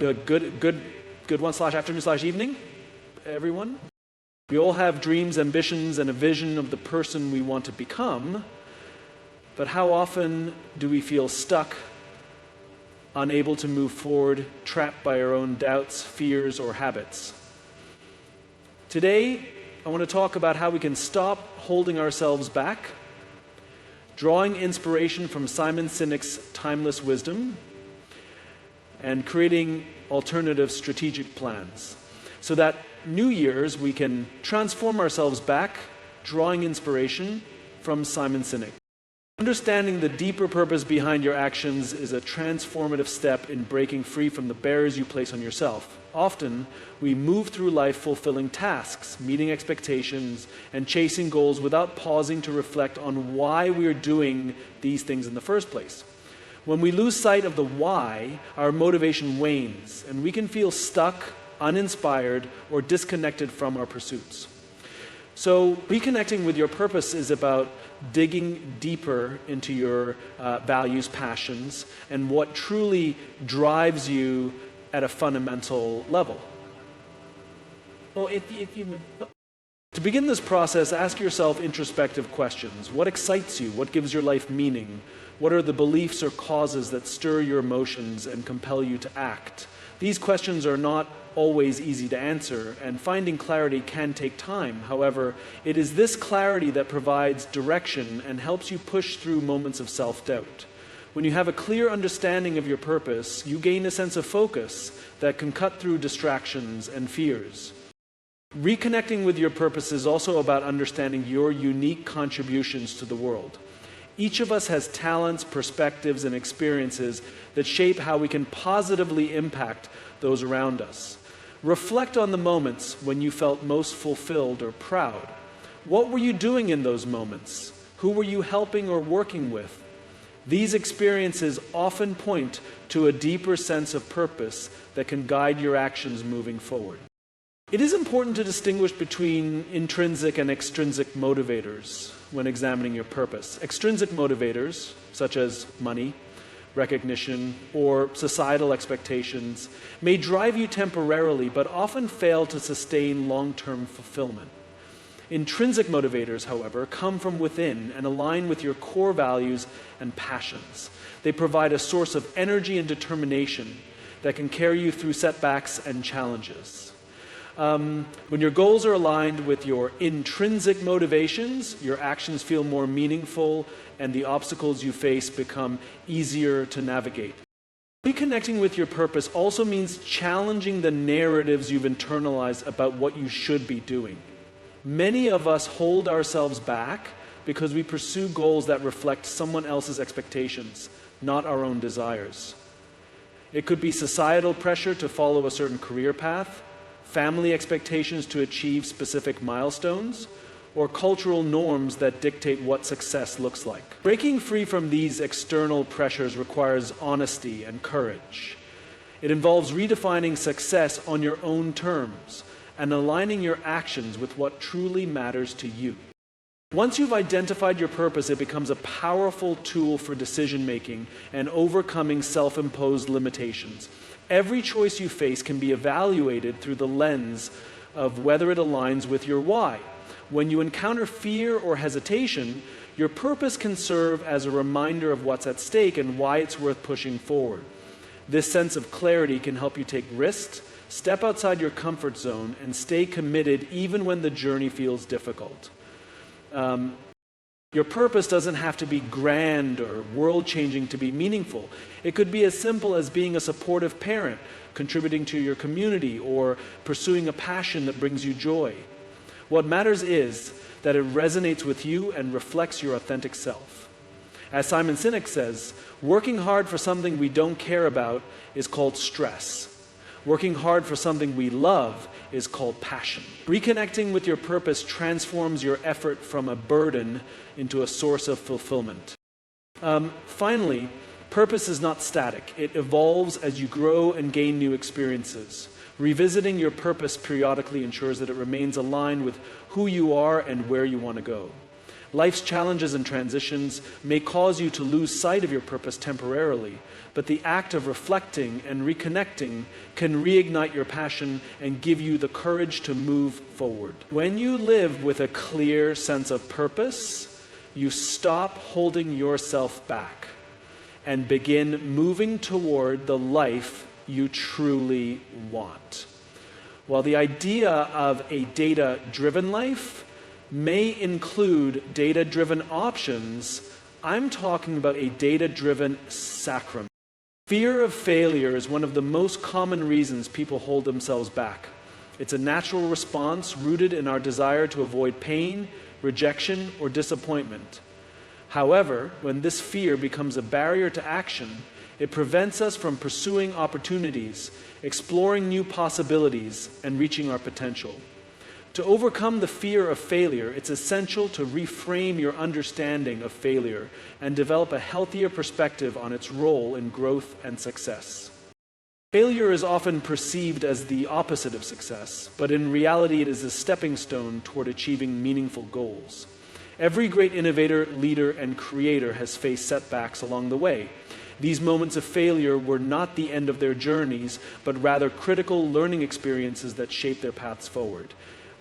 Good one/afternoon/evening, everyone. We all have dreams, ambitions, and a vision of the person we want to become, but how often do we feel stuck, unable to move forward, trapped by our own doubts, fears, or habits? Today, I want to talk about how we can stop holding ourselves back, drawing inspiration from Simon Sinek's timeless wisdom, and creating alternative strategic plans so that New Year's we can transform ourselves back, drawing inspiration from Simon Sinek. Understanding the deeper purpose behind your actions is a transformative step in breaking free from the barriers you place on yourself. Often, we move through life fulfilling tasks, meeting expectations, and chasing goals without pausing to reflect on why we are doing these things in the first place. When we lose sight of the why, our motivation wanes, and we can feel stuck, uninspired, or disconnected from our pursuits. So, reconnecting with your purpose is about digging deeper into your values, passions, and what truly drives you at a fundamental level. Well, to begin this process, ask yourself introspective questions. What excites you? What gives your life meaning? What are the beliefs or causes that stir your emotions and compel you to act? These questions are not always easy to answer, and finding clarity can take time. However, it is this clarity that provides direction and helps you push through moments of self-doubt. When you have a clear understanding of your purpose, you gain a sense of focus that can cut through distractions and fears. Reconnecting with your purpose is also about understanding your unique contributions to the world. Each of us has talents, perspectives, and experiences that shape how we can positively impact those around us. Reflect on the moments when you felt most fulfilled or proud. What were you doing in those moments? Who were you helping or working with? These experiences often point to a deeper sense of purpose that can guide your actions moving forward. It is important to distinguish between intrinsic and extrinsic motivators when examining your purpose. Extrinsic motivators, such as money, recognition, or societal expectations, may drive you temporarily but often fail to sustain long-term fulfillment. Intrinsic motivators, however, come from within and align with your core values and passions. They provide a source of energy and determination that can carry you through setbacks and challenges. When your goals are aligned with your intrinsic motivations, your actions feel more meaningful and the obstacles you face become easier to navigate. Reconnecting with your purpose also means challenging the narratives you've internalized about what you should be doing. Many of us hold ourselves back because we pursue goals that reflect someone else's expectations, not our own desires. It could be societal pressure to follow a certain career path, family expectations to achieve specific milestones, or cultural norms that dictate what success looks like. Breaking free from these external pressures requires honesty and courage. It involves redefining success on your own terms and aligning your actions with what truly matters to you. Once you've identified your purpose, it becomes a powerful tool for decision-making and overcoming self-imposed limitations. Every choice you face can be evaluated through the lens of whether it aligns with your why. When you encounter fear or hesitation, your purpose can serve as a reminder of what's at stake and why it's worth pushing forward. This sense of clarity can help you take risks, step outside your comfort zone, and stay committed even when the journey feels difficult. Your purpose doesn't have to be grand or world-changing to be meaningful. It could be as simple as being a supportive parent, contributing to your community, or pursuing a passion that brings you joy. What matters is that it resonates with you and reflects your authentic self. As Simon Sinek says, working hard for something we don't care about is called stress. Working hard for something we love is called passion. Reconnecting with your purpose transforms your effort from a burden into a source of fulfillment. Finally, purpose is not static. It evolves as you grow and gain new experiences. Revisiting your purpose periodically ensures that it remains aligned with who you are and where you want to go. Life's challenges and transitions may cause you to lose sight of your purpose temporarily, but the act of reflecting and reconnecting can reignite your passion and give you the courage to move forward. When you live with a clear sense of purpose, you stop holding yourself back and begin moving toward the life you truly want. While the idea of a data-driven life may include data-driven options, I'm talking about a data-driven sacrament. Fear of failure is one of the most common reasons people hold themselves back. It's a natural response rooted in our desire to avoid pain, rejection, or disappointment. However, when this fear becomes a barrier to action, it prevents us from pursuing opportunities, exploring new possibilities, and reaching our potential. To overcome the fear of failure, it's essential to reframe your understanding of failure and develop a healthier perspective on its role in growth and success. Failure is often perceived as the opposite of success, but in reality it is a stepping stone toward achieving meaningful goals. Every great innovator, leader, and creator has faced setbacks along the way. These moments of failure were not the end of their journeys, but rather critical learning experiences that shaped their paths forward.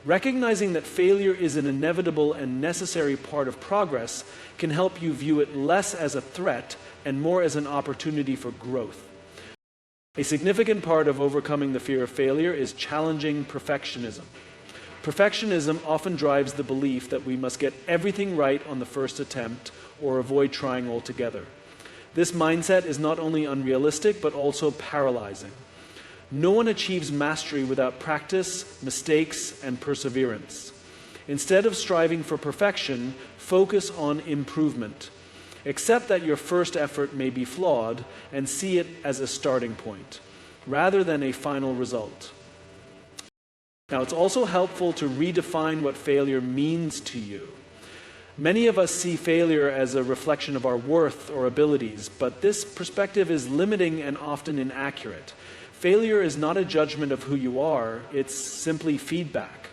Recognizing that failure is an inevitable and necessary part of progress can help you view it less as a threat and more as an opportunity for growth. A significant part of overcoming the fear of failure is challenging perfectionism. Perfectionism often drives the belief that we must get everything right on the first attempt or avoid trying altogether. This mindset is not only unrealistic but also paralyzing. No one achieves mastery without practice, mistakes, and perseverance. Instead of striving for perfection, focus on improvement. Accept that your first effort may be flawed and see it as a starting point, rather than a final result. Now, it's also helpful to redefine what failure means to you. Many of us see failure as a reflection of our worth or abilities, but this perspective is limiting and often inaccurate. Failure is not a judgment of who you are, it's simply feedback.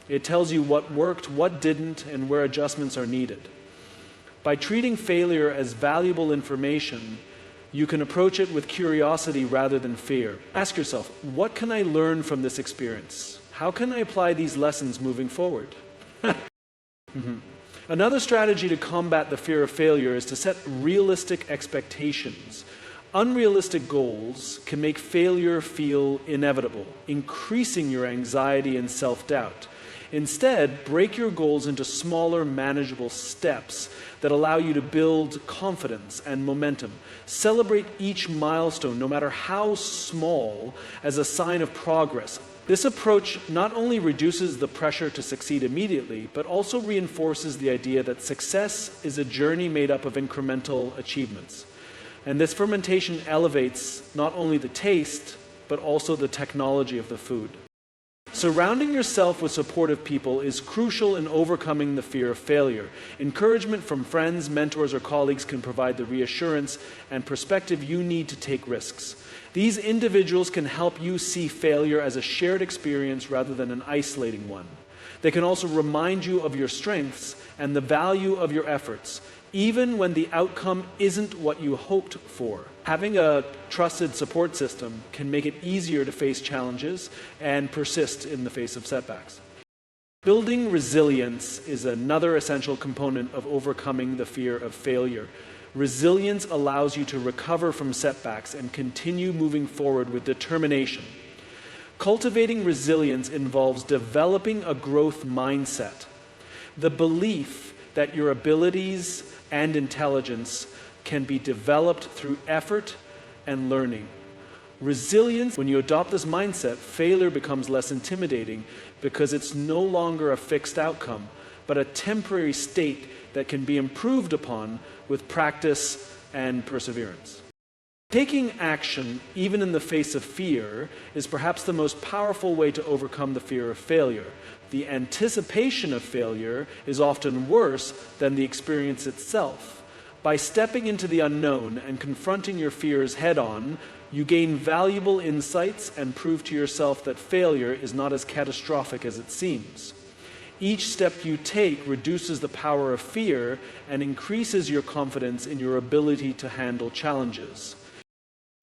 It tells you what worked, what didn't, and where adjustments are needed. By treating failure as valuable information, you can approach it with curiosity rather than fear. Ask yourself, what can I learn from this experience? How can I apply these lessons moving forward? Another strategy to combat the fear of failure is to set realistic expectations. Unrealistic goals can make failure feel inevitable, increasing your anxiety and self-doubt. Instead, break your goals into smaller, manageable steps that allow you to build confidence and momentum. Celebrate each milestone, no matter how small, as a sign of progress. This approach not only reduces the pressure to succeed immediately, but also reinforces the idea that success is a journey made up of incremental achievements. And this fermentation elevates not only the taste, but also the technology of the food. Surrounding yourself with supportive people is crucial in overcoming the fear of failure. Encouragement from friends, mentors, or colleagues can provide the reassurance and perspective you need to take risks. These individuals can help you see failure as a shared experience rather than an isolating one. They can also remind you of your strengths and the value of your efforts, even when the outcome isn't what you hoped for. Having a trusted support system can make it easier to face challenges and persist in the face of setbacks. Building resilience is another essential component of overcoming the fear of failure. Resilience allows you to recover from setbacks and continue moving forward with determination. Cultivating resilience involves developing a growth mindset, the belief that your abilities and intelligence can be developed through effort and learning. Resilience, when you adopt this mindset, failure becomes less intimidating because it's no longer a fixed outcome, but a temporary state that can be improved upon with practice and perseverance. Taking action, even in the face of fear, is perhaps the most powerful way to overcome the fear of failure. The anticipation of failure is often worse than the experience itself. By stepping into the unknown and confronting your fears head-on, you gain valuable insights and prove to yourself that failure is not as catastrophic as it seems. Each step you take reduces the power of fear and increases your confidence in your ability to handle challenges.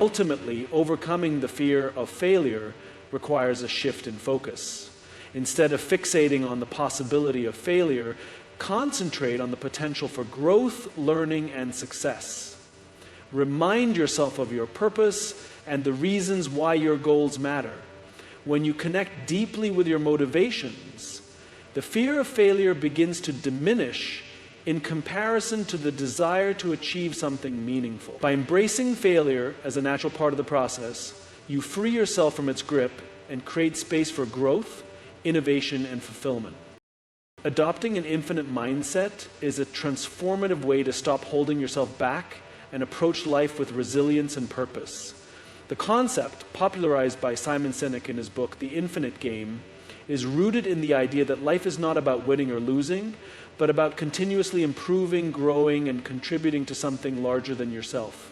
Ultimately, overcoming the fear of failure requires a shift in focus. Instead of fixating on the possibility of failure, concentrate on the potential for growth, learning, and success. Remind yourself of your purpose and the reasons why your goals matter. When you connect deeply with your motivations, the fear of failure begins to diminish in comparison to the desire to achieve something meaningful. By embracing failure as a natural part of the process, you free yourself from its grip and create space for growth, innovation, and fulfillment. Adopting an infinite mindset is a transformative way to stop holding yourself back and approach life with resilience and purpose. The concept, popularized by Simon Sinek in his book, The Infinite Game, is rooted in the idea that life is not about winning or losing, but about continuously improving, growing, and contributing to something larger than yourself.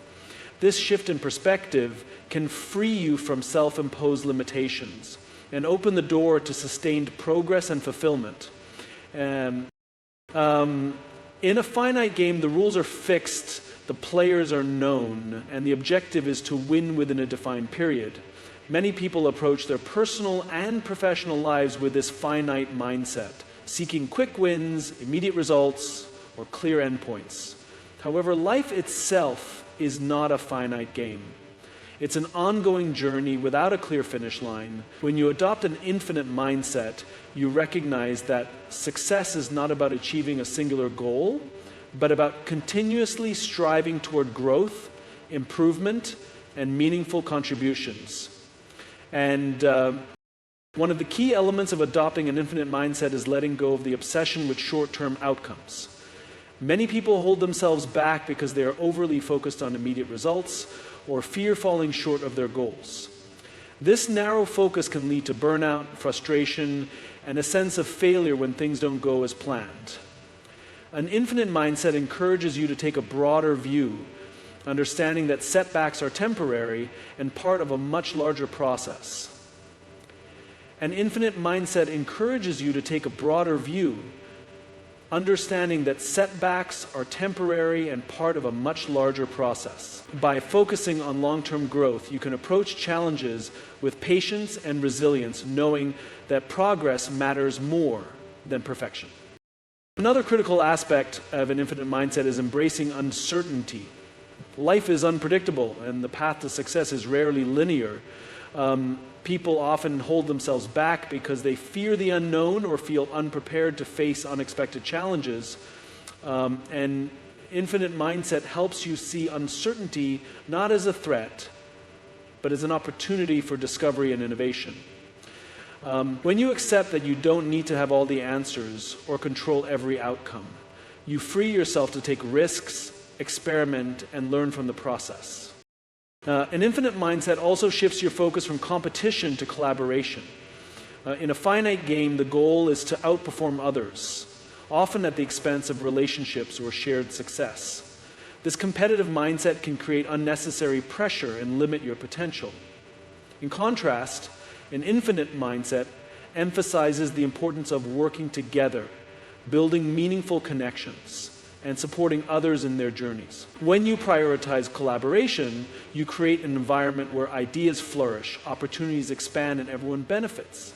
This shift in perspective can free you from self-imposed limitations and open the door to sustained progress and fulfillment. In a finite game, the rules are fixed, the players are known, and the objective is to win within a defined period. Many people approach their personal and professional lives with this finite mindset, seeking quick wins, immediate results, or clear endpoints. However, life itself is not a finite game. It's an ongoing journey without a clear finish line. When you adopt an infinite mindset, you recognize that success is not about achieving a singular goal, but about continuously striving toward growth, improvement, and meaningful contributions. And one of the key elements of adopting an infinite mindset is letting go of the obsession with short-term outcomes. Many people hold themselves back because they are overly focused on immediate results or fear falling short of their goals. This narrow focus can lead to burnout, frustration, and a sense of failure when things don't go as planned. An infinite mindset encourages you to take a broader view, understanding that setbacks are temporary and part of a much larger process. An infinite mindset encourages you to take a broader view, understanding that setbacks are temporary and part of a much larger process. By focusing on long-term growth, you can approach challenges with patience and resilience, knowing that progress matters more than perfection. Another critical aspect of an infinite mindset is embracing uncertainty. Life is unpredictable, and the path to success is rarely linear. People often hold themselves back because they fear the unknown or feel unprepared to face unexpected challenges. And infinite mindset helps you see uncertainty not as a threat, but as an opportunity for discovery and innovation. When you accept that you don't need to have all the answers or control every outcome, you free yourself to take risks, experiment, and learn from the process. An infinite mindset also shifts your focus from competition to collaboration. In a finite game, the goal is to outperform others, often at the expense of relationships or shared success. This competitive mindset can create unnecessary pressure and limit your potential. In contrast, an infinite mindset emphasizes the importance of working together, building meaningful connections, and supporting others in their journeys. When you prioritize collaboration, you create an environment where ideas flourish, opportunities expand, and everyone benefits.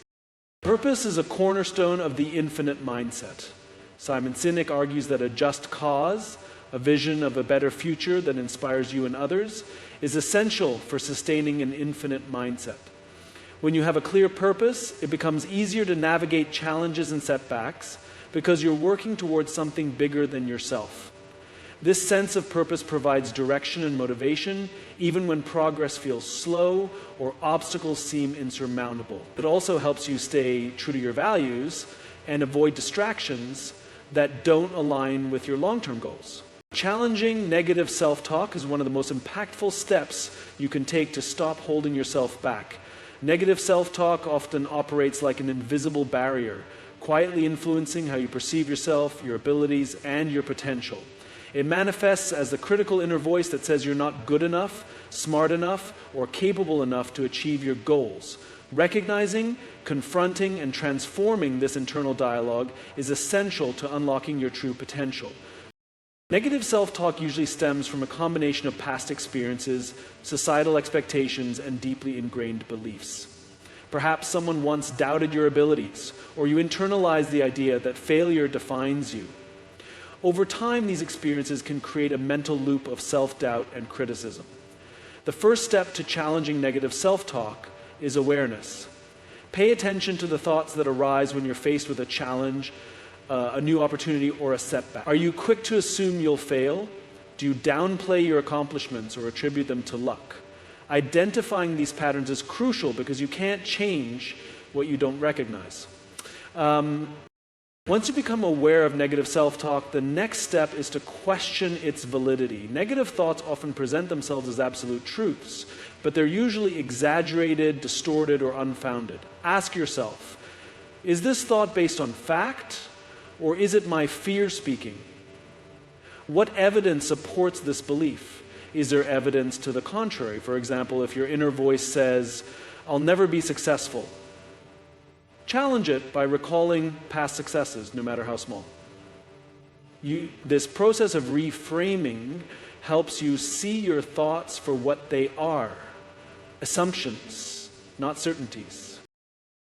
Purpose is a cornerstone of the infinite mindset. Simon Sinek argues that a just cause, a vision of a better future that inspires you and others, is essential for sustaining an infinite mindset. When you have a clear purpose, it becomes easier to navigate challenges and setbacks because you're working towards something bigger than yourself. This sense of purpose provides direction and motivation, even when progress feels slow or obstacles seem insurmountable. It also helps you stay true to your values and avoid distractions that don't align with your long-term goals. Challenging negative self-talk is one of the most impactful steps you can take to stop holding yourself back. Negative self-talk often operates like an invisible barrier, quietly influencing how you perceive yourself, your abilities, and your potential. It manifests as the critical inner voice that says you're not good enough, smart enough, or capable enough to achieve your goals, Recognizing, confronting, and transforming this internal dialogue is essential to unlocking your true potential. Negative self-talk usually stems from a combination of past experiences, societal expectations, and deeply ingrained beliefs. Perhaps someone once doubted your abilities, or you internalize the idea that failure defines you. Over time, these experiences can create a mental loop of self-doubt and criticism. The first step to challenging negative self-talk is awareness. Pay attention to the thoughts that arise when you're faced with a challenge, a new opportunity, or a setback. Are you quick to assume you'll fail? Do you downplay your accomplishments or attribute them to luck? Identifying these patterns is crucial because you can't change what you don't recognize. Once you become aware of negative self-talk, the next step is to question its validity. Negative thoughts often present themselves as absolute truths, but they're usually exaggerated, distorted, or unfounded. Ask yourself, is this thought based on fact, or is it my fear speaking? What evidence supports this belief? Is there evidence to the contrary? For example, if your inner voice says, "I'll never be successful," challenge it by recalling past successes, no matter how small. This process of reframing helps you see your thoughts for what they are, assumptions, not certainties.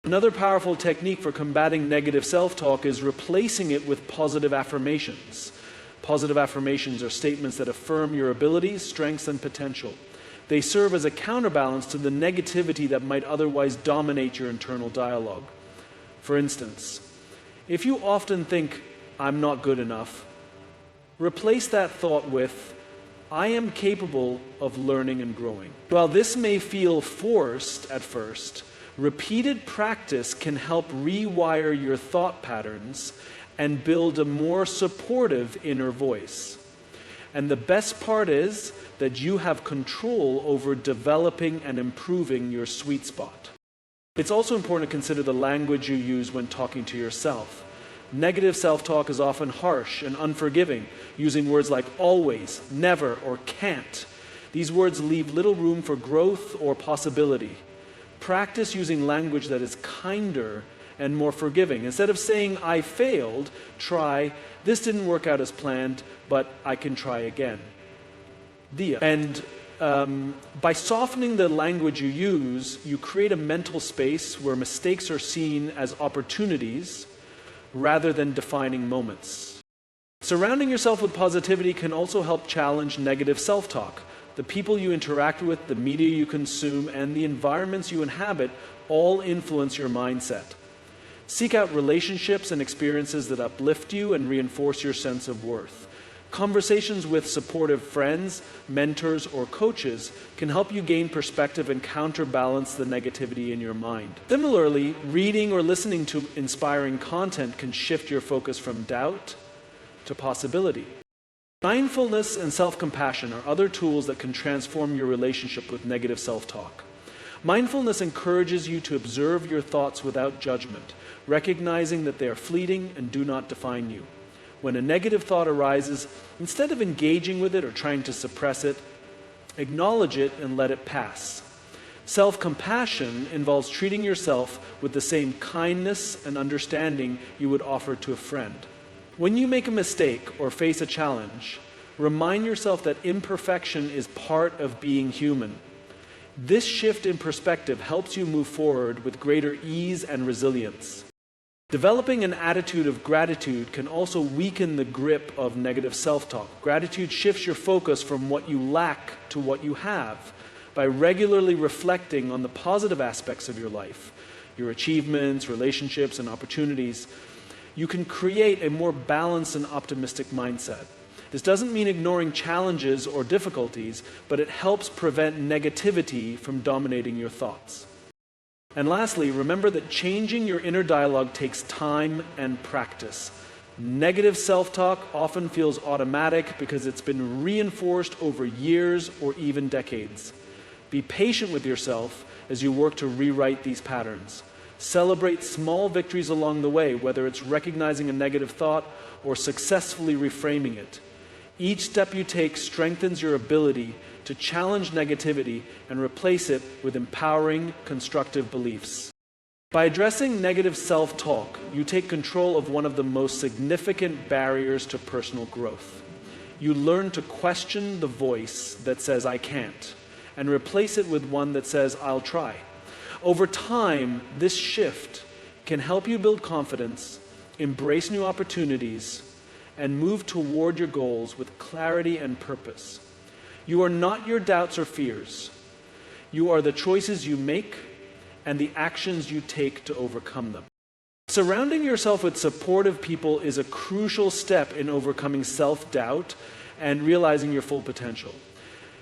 Another powerful technique for combating negative self-talk is replacing it with positive affirmations. Positive affirmations are statements that affirm your abilities, strengths, and potential. They serve as a counterbalance to the negativity that might otherwise dominate your internal dialogue. For instance, if you often think, "I'm not good enough," replace that thought with, "I am capable of learning and growing." While this may feel forced at first, repeated practice can help rewire your thought patterns and build a more supportive inner voice. And the best part is that you have control over developing and improving your sweet spot. It's also important to consider the language you use when talking to yourself. Negative self-talk is often harsh and unforgiving, using words like always, never, or can't. These words leave little room for growth or possibility. Practice using language that is kinder and more forgiving. Instead of saying, "I failed," try, "This didn't work out as planned, but I can try again." And by softening the language you use, you create a mental space where mistakes are seen as opportunities rather than defining moments. Surrounding yourself with positivity can also help challenge negative self-talk. The people you interact with, the media you consume, and the environments you inhabit all influence your mindset. Seek out relationships and experiences that uplift you and reinforce your sense of worth. Conversations with supportive friends, mentors, or coaches can help you gain perspective and counterbalance the negativity in your mind. Similarly, reading or listening to inspiring content can shift your focus from doubt to possibility. Mindfulness and self-compassion are other tools that can transform your relationship with negative self-talk. Mindfulness encourages you to observe your thoughts without judgment, recognizing that they are fleeting and do not define you. When a negative thought arises, instead of engaging with it or trying to suppress it, acknowledge it and let it pass. Self-compassion involves treating yourself with the same kindness and understanding you would offer to a friend. When you make a mistake or face a challenge, remind yourself that imperfection is part of being human. This shift in perspective helps you move forward with greater ease and resilience. Developing an attitude of gratitude can also weaken the grip of negative self-talk. Gratitude shifts your focus from what you lack to what you have by regularly reflecting on the positive aspects of your life, your achievements, relationships, and opportunities. You can create a more balanced and optimistic mindset. This doesn't mean ignoring challenges or difficulties, but it helps prevent negativity from dominating your thoughts. And lastly, remember that changing your inner dialogue takes time and practice. Negative self-talk often feels automatic because it's been reinforced over years or even decades. Be patient with yourself as you work to rewrite these patterns. Celebrate small victories along the way, whether it's recognizing a negative thought or successfully reframing it. Each step you take strengthens your ability to challenge negativity and replace it with empowering, constructive beliefs. By addressing negative self-talk, you take control of one of the most significant barriers to personal growth. You learn to question the voice that says, "I can't," and replace it with one that says, "I'll try." Over time, this shift can help you build confidence, embrace new opportunities, and move toward your goals with clarity and purpose. You are not your doubts or fears. You are the choices you make and the actions you take to overcome them. Surrounding yourself with supportive people is a crucial step in overcoming self-doubt and realizing your full potential.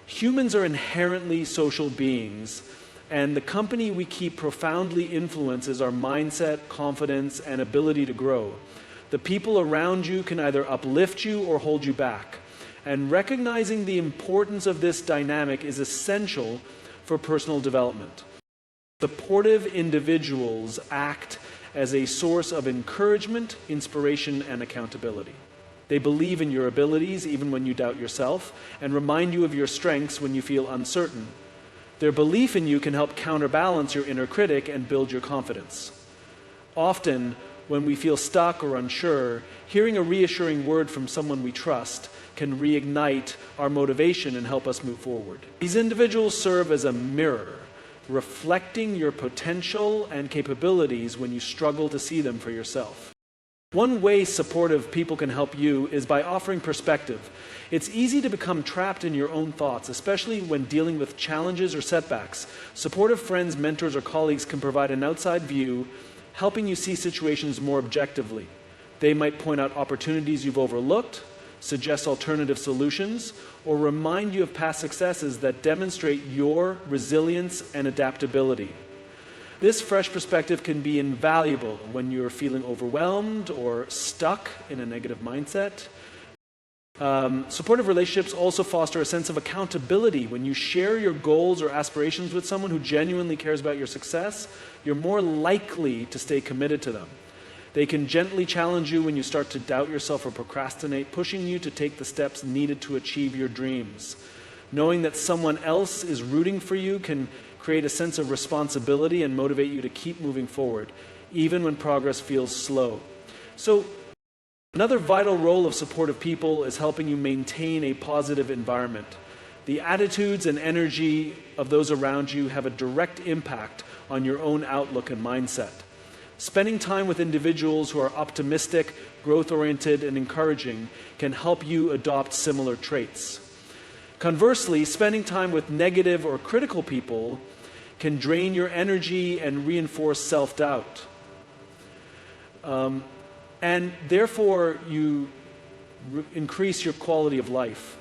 Humans are inherently social beings, and the company we keep profoundly influences our mindset, confidence, and ability to grow. The people around you can either uplift you or hold you back. And recognizing the importance of this dynamic is essential for personal development. Supportive individuals act as a source of encouragement, inspiration, and accountability. They believe in your abilities even when you doubt yourself, and remind you of your strengths when you feel uncertain. Their belief in you can help counterbalance your inner critic and build your confidence. Often, when we feel stuck or unsure, hearing a reassuring word from someone we trust can reignite our motivation and help us move forward. These individuals serve as a mirror, reflecting your potential and capabilities when you struggle to see them for yourself. One way supportive people can help you is by offering perspective. It's easy to become trapped in your own thoughts, especially when dealing with challenges or setbacks. Supportive friends, mentors, or colleagues can provide an outside view, helping you see situations more objectively. They might point out opportunities you've overlooked, suggest alternative solutions, or remind you of past successes that demonstrate your resilience and adaptability. This fresh perspective can be invaluable when you're feeling overwhelmed or stuck in a negative mindset. Supportive relationships also foster a sense of accountability. When you share your goals or aspirations with someone who genuinely cares about your success, you're more likely to stay committed to them. They can gently challenge you when you start to doubt yourself or procrastinate, pushing you to take the steps needed to achieve your dreams. Knowing that someone else is rooting for you can create a sense of responsibility and motivate you to keep moving forward, even when progress feels slow. So, another vital role of supportive people is helping you maintain a positive environment. The attitudes and energy of those around you have a direct impact on your own outlook and mindset. Spending time with individuals who are optimistic, growth-oriented, and encouraging can help you adopt similar traits. Conversely, spending time with negative or critical people can drain your energy and reinforce self-doubt. And therefore, you increase your quality of life.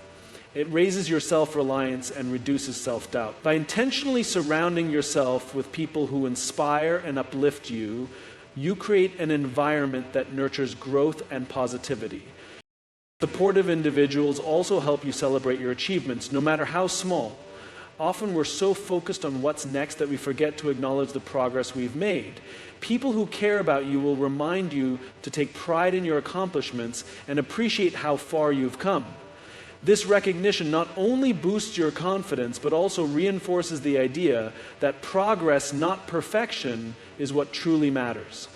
It raises your self-reliance and reduces self-doubt. By intentionally surrounding yourself with people who inspire and uplift you, you create an environment that nurtures growth and positivity. Supportive individuals also help you celebrate your achievements, no matter how small. Often we're so focused on what's next that we forget to acknowledge the progress we've made. People who care about you will remind you to take pride in your accomplishments and appreciate how far you've come. This recognition not only boosts your confidence, but also reinforces the idea that progress, not perfection, is what truly matters.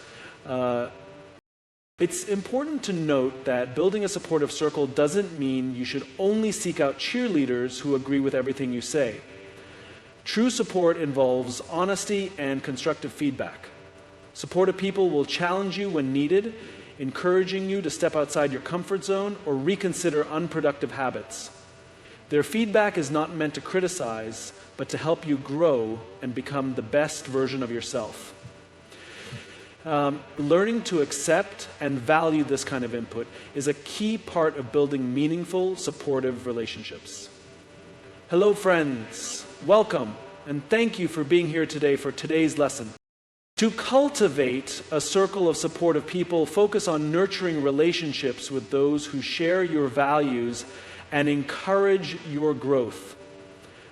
It's important to note that building a supportive circle doesn't mean you should only seek out cheerleaders who agree with everything you say. True support involves honesty and constructive feedback. Supportive people will challenge you when needed, encouraging you to step outside your comfort zone or reconsider unproductive habits. Their feedback is not meant to criticize, but to help you grow and become the best version of yourself. Learning to accept and value this kind of input is a key part of building meaningful, supportive relationships. Hello, friends. Welcome, and thank you for being here today for today's lesson. To cultivate a circle of supportive people, focus on nurturing relationships with those who share your values and encourage your growth.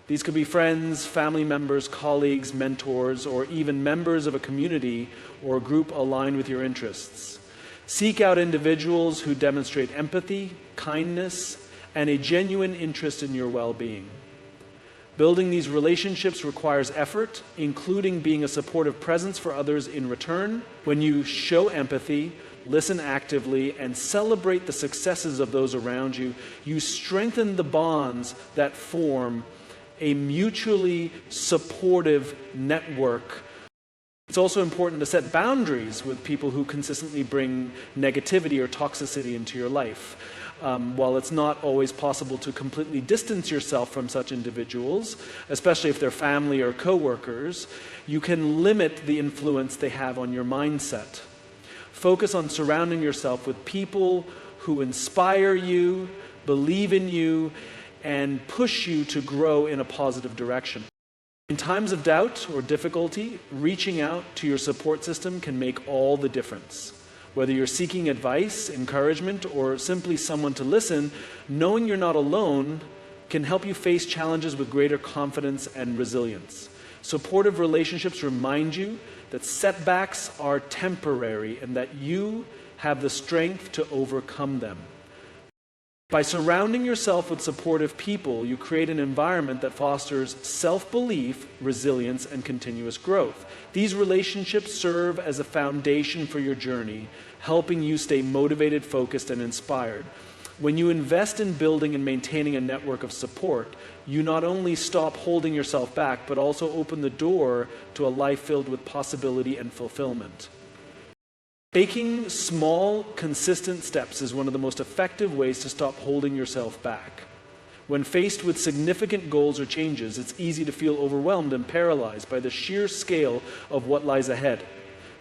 These could be friends, family members, colleagues, mentors, or even members of a community or a group aligned with your interests. Seek out individuals who demonstrate empathy, kindness, and a genuine interest in your well-being. Building these relationships requires effort, including being a supportive presence for others in return. When you show empathy, listen actively, and celebrate the successes of those around you, you strengthen the bonds that form a mutually supportive network. It's also important to set boundaries with people who consistently bring negativity or toxicity into your life. While it's not always possible to completely distance yourself from such individuals, especially if they're family or coworkers, you can limit the influence they have on your mindset. Focus on surrounding yourself with people who inspire you, believe in you, and push you to grow in a positive direction. In times of doubt or difficulty, reaching out to your support system can make all the difference. Whether you're seeking advice, encouragement, or simply someone to listen, knowing you're not alone can help you face challenges with greater confidence and resilience. Supportive relationships remind you that setbacks are temporary and that you have the strength to overcome them. By surrounding yourself with supportive people, you create an environment that fosters self-belief, resilience, and continuous growth. These relationships serve as a foundation for your journey, helping you stay motivated, focused, and inspired. When you invest in building and maintaining a network of support, you not only stop holding yourself back, but also open the door to a life filled with possibility and fulfillment. Taking small, consistent steps is one of the most effective ways to stop holding yourself back. When faced with significant goals or changes, it's easy to feel overwhelmed and paralyzed by the sheer scale of what lies ahead.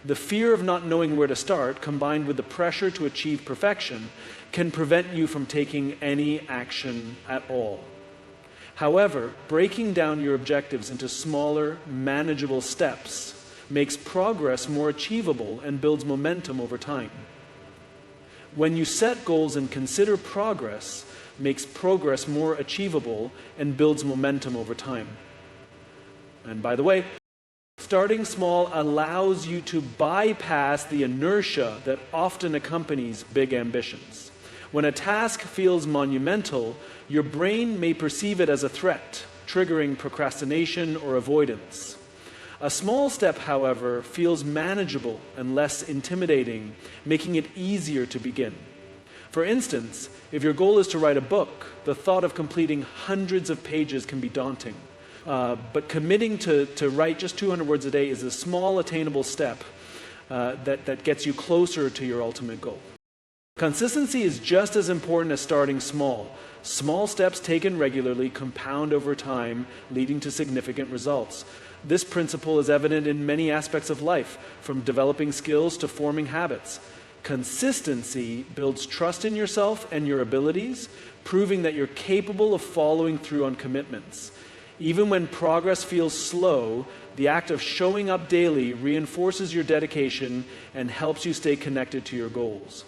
The fear of not knowing where to start, combined with the pressure to achieve perfection, can prevent you from taking any action at all. However, breaking down your objectives into smaller, manageable steps makes progress more achievable and builds momentum over time. When you set goals and consider progress, makes progress more achievable and builds momentum over time. And by the way, starting small allows you to bypass the inertia that often accompanies big ambitions. When a task feels monumental, your brain may perceive it as a threat, triggering procrastination or avoidance. A small step, however, feels manageable and less intimidating, making it easier to begin. For instance, if your goal is to write a book, the thought of completing hundreds of pages can be daunting. But committing to write just 200 words a day is a small, attainable step that gets you closer to your ultimate goal. Consistency is just as important as starting small. Small steps taken regularly compound over time, leading to significant results. This principle is evident in many aspects of life, from developing skills to forming habits. Consistency builds trust in yourself and your abilities, proving that you're capable of following through on commitments. Even when progress feels slow, the act of showing up daily reinforces your dedication and helps you stay connected to your goals.